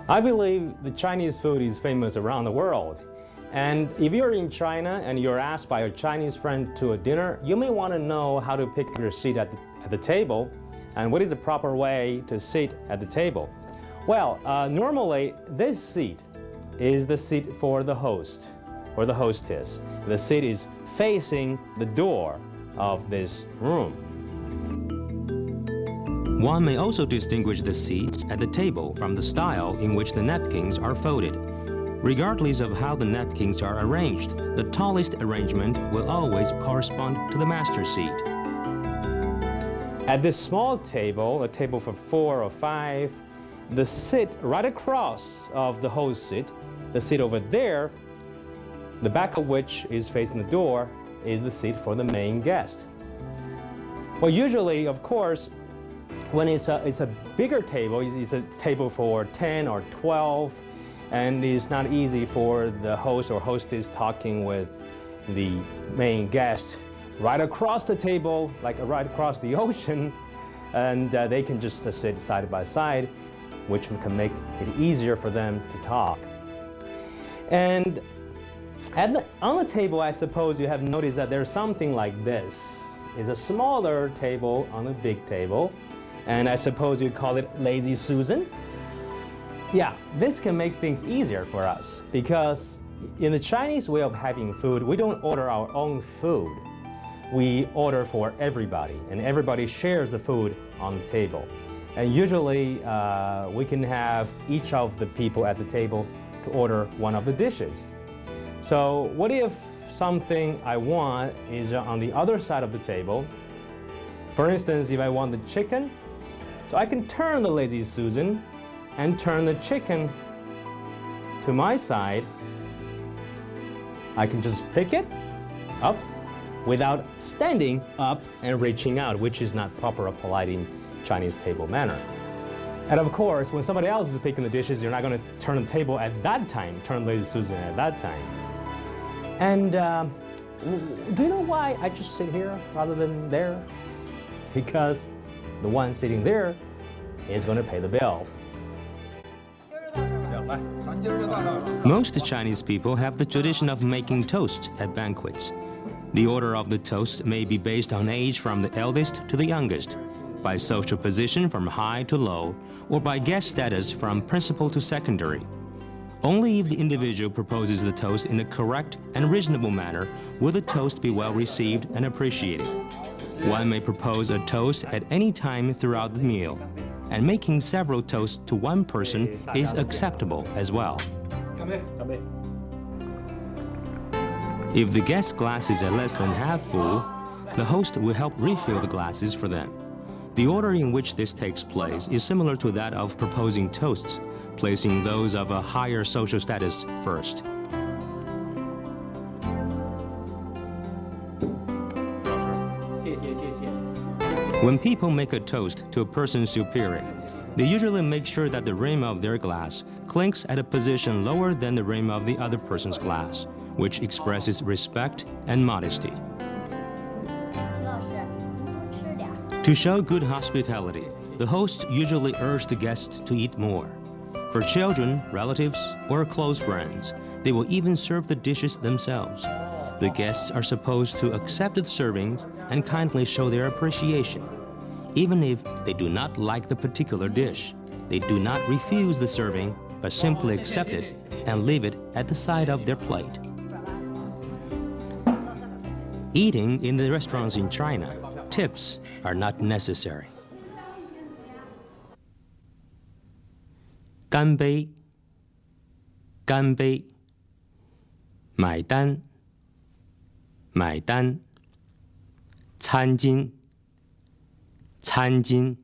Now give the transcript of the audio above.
I believe the Chinese food is famous around the world. And if you're in China and you're asked by a Chinese friend to a dinner, you may want to know how to pick your seat at the table and what is the proper way to sit at the table. Well, normally this seat is the seat for the host or the hostess. The seat is facing the door of this room. One may also distinguish the seats at the table from the style in which the napkins are folded. Regardless of how the napkins are arranged, the tallest arrangement will always correspond to the master seat. At this small table, a table for 4 or 5, the seat right across of the host seat, the seat over there, the back of which is facing the door, is the seat for the main guest. Well, usually, of course, when it's a bigger table, it's a table for 10 or 12, and it's not easy for the host or hostess talking with the main guest right across the table, like right across the ocean, and they can just sit side by side, which can make it easier for them to talk. And on the table, I suppose you have noticed that there's something like this. It's a smaller table on a big table, and I suppose you call it Lazy Susan. Yeah, this can make things easier for us because in the Chinese way of having food, we don't order our own food. We order for everybody, and everybody shares the food on the table. And usually, we can have each of the people at the table to order one of the dishes. So what if something I want is on the other side of the table? For instance, if I want the chicken, so I can turn the Lazy Susan and turn the chicken to my side. I can just pick it up without standing up and reaching out, which is not proper or polite in Chinese table manner. And of course, when somebody else is picking the dishes, you're not going to turn the table at that time, turn Lazy Susan at that time. And do you know why I just sit here rather than there? Because the one sitting there is going to pay the bill. Most Chinese people have the tradition of making toasts at banquets. The order of the toasts may be based on age from the eldest to the youngest, by social position from high to low, or by guest status from principal to secondary. Only if the individual proposes the toast in a correct and reasonable manner will the toast be well received and appreciated. One may propose a toast at any time throughout the meal, and making several toasts to one person is acceptable as well. If the guest's glasses are less than half full, the host will help refill the glasses for them. The order in which this takes place is similar to that of proposing toasts, placing those of a higher social status first. When people make a toast to a person superior, they usually make sure that the rim of their glass clinks at a position lower than the rim of the other person's glass, which expresses respect and modesty. To show good hospitality, the hosts usually urge the guests to eat more. For children, relatives, or close friends, they will even serve the dishes themselves. The guests are supposed to accept the servings and kindly show their appreciation. Even if they do not like the particular dish, they do not refuse the serving, but simply accept it and leave it at the side of their plate. Eating in the restaurants in China, tips are not necessary. 干杯，干杯，买单，买单，餐巾，餐巾。